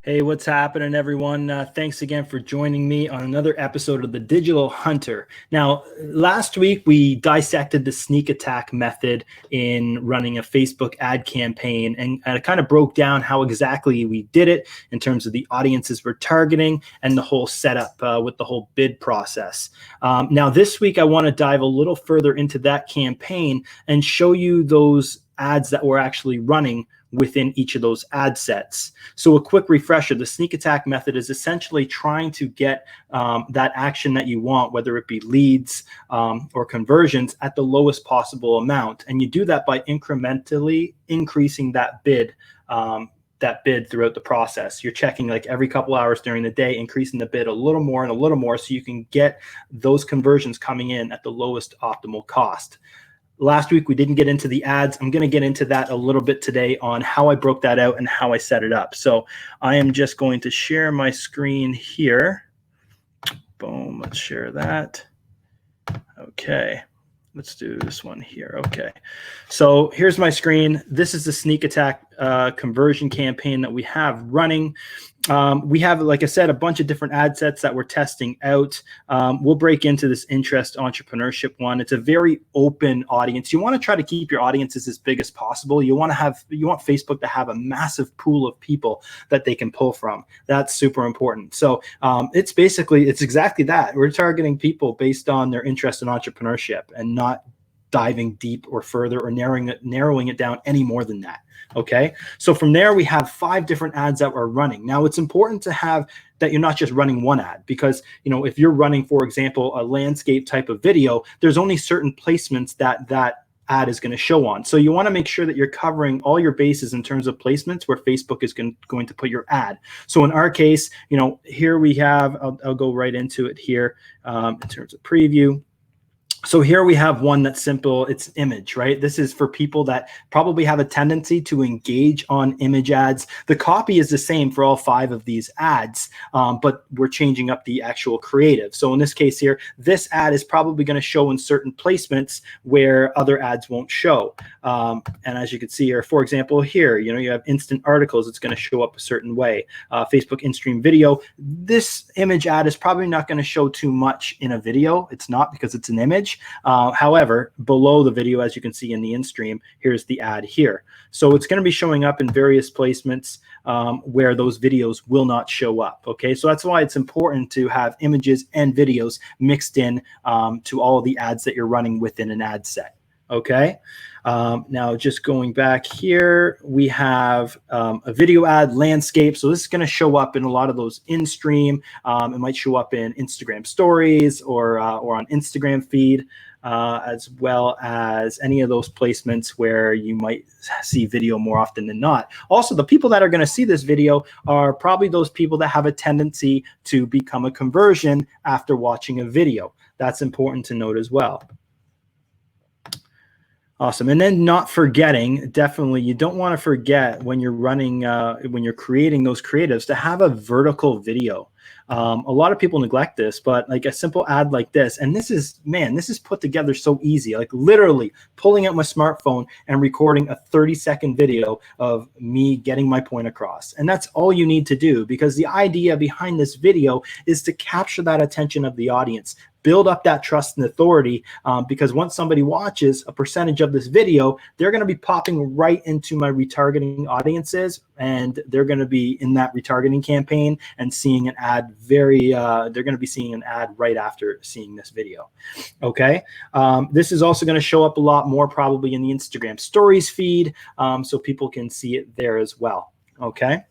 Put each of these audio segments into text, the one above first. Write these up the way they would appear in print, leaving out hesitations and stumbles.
Hey, what's happening, everyone? Thanks again for joining me on another episode of The Digital Hunter. Now, last week we dissected the sneak attack method in running a Facebook ad campaign, and I kind of broke down how exactly we did it in terms of the audiences we're targeting and the whole setup with the whole bid process. Now, this week I want to dive a little further into that campaign and show you those ads that we're actually running within each of those ad sets. So a quick refresher, the sneak attack method is essentially trying to get that action that you want, whether it be leads or conversions, at the lowest possible amount. And you do that by incrementally increasing that bid throughout the process. You're checking like every couple hours during the day, increasing the bid a little more and a little more so you can get those conversions coming in at the lowest optimal cost. Last week, we didn't get into the ads. I'm going to get into that a little bit today on how I broke that out and how I set it up. So I am just going to share my screen here. Boom, let's share that. Okay, let's do this one here. Okay, so here's my screen. This is the sneak attack conversion campaign that we have running. We have, like I said, a bunch of different ad sets that we're testing out. We'll break into this interest entrepreneurship one. It's a very open audience. You want to try to keep your audiences as big as possible. You want Facebook to have a massive pool of people that they can pull from. That's super important. So it's exactly that. We're targeting people based on their interest in entrepreneurship and not diving deep or further or narrowing it down any more than that. Okay, so from there we have 5 different ads that we're running. Now it's important to have that you're not just running one ad, because if you're running, for example, a landscape type of video, there's only certain placements that ad is going to show on. So you want to make sure that you're covering all your bases in terms of placements where Facebook is going to put your ad. So in our case, here we have, I'll go right into it here in terms of preview. So here we have one that's simple. It's image, right? This is for people that probably have a tendency to engage on image ads. The copy is the same for all 5 of these ads, but we're changing up the actual creative. So in this case here, this ad is probably going to show in certain placements where other ads won't show. And as you can see here, for example, here, you have instant articles. It's going to show up a certain way. Facebook in-stream video. This image ad is probably not going to show too much in a video. It's not, because it's an image. However, below the video, as you can see in the in-stream, here's the ad here. So it's going to be showing up in various placements where those videos will not show up. Okay, so that's why it's important to have images and videos mixed in to all of the ads that you're running within an ad set. Okay, now just going back here, we have a video ad landscape. So this is going to show up in a lot of those in-stream. It might show up in Instagram stories or on Instagram feed, as well as any of those placements where you might see video more often than not. Also, the people that are going to see this video are probably those people that have a tendency to become a conversion after watching a video. That's important to note as well. Awesome. And then not forgetting, definitely, you don't want to forget when you're running, when you're creating those creatives, to have a vertical video. A lot of people neglect this, but like a simple ad like this, and this is put together so easy, like literally pulling out my smartphone and recording a 30-second video of me getting my point across. And that's all you need to do, because the idea behind this video is to capture that attention of the audience, build up that trust and authority, because once somebody watches a percentage of this video, they're going to be popping right into my retargeting audiences, and they're going to be in that retargeting campaign and seeing an ad they're going to be seeing an ad right after seeing this video. Okay, this is also going to show up a lot more probably in the Instagram stories feed, so people can see it there as well. Okay.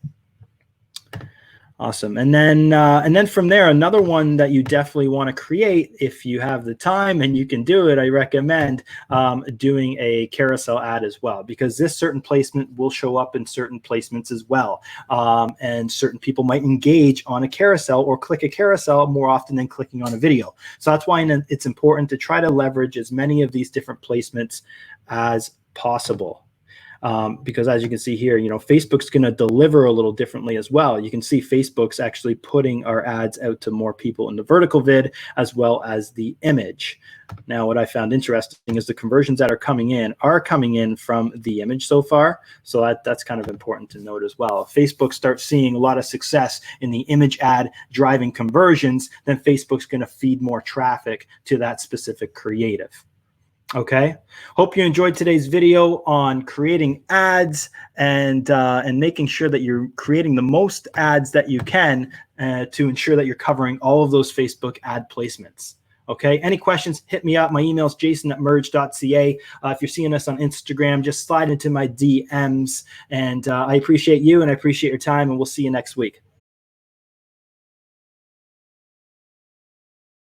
Awesome. And then from there, another one that you definitely want to create, if you have the time and you can do it, I recommend doing a carousel ad as well, because this certain placement will show up in certain placements as well. And certain people might engage on a carousel or click a carousel more often than clicking on a video. So that's why it's important to try to leverage as many of these different placements as possible. because as you can see here, Facebook's going to deliver a little differently as well. You can see Facebook's actually putting our ads out to more people in the vertical vid as well as the image. Now, what I found interesting is the conversions that are coming in from the image so far. So that's kind of important to note as well. If Facebook starts seeing a lot of success in the image ad driving conversions, then Facebook's going to feed more traffic to that specific creative. Okay, hope you enjoyed today's video on creating ads and making sure that you're creating the most ads that you can to ensure that you're covering all of those Facebook ad placements. Okay, any questions, hit me up. My email is jason@merge.ca. If you're seeing us on Instagram, just slide into my DMs. And I appreciate you and I appreciate your time, and we'll see you next week.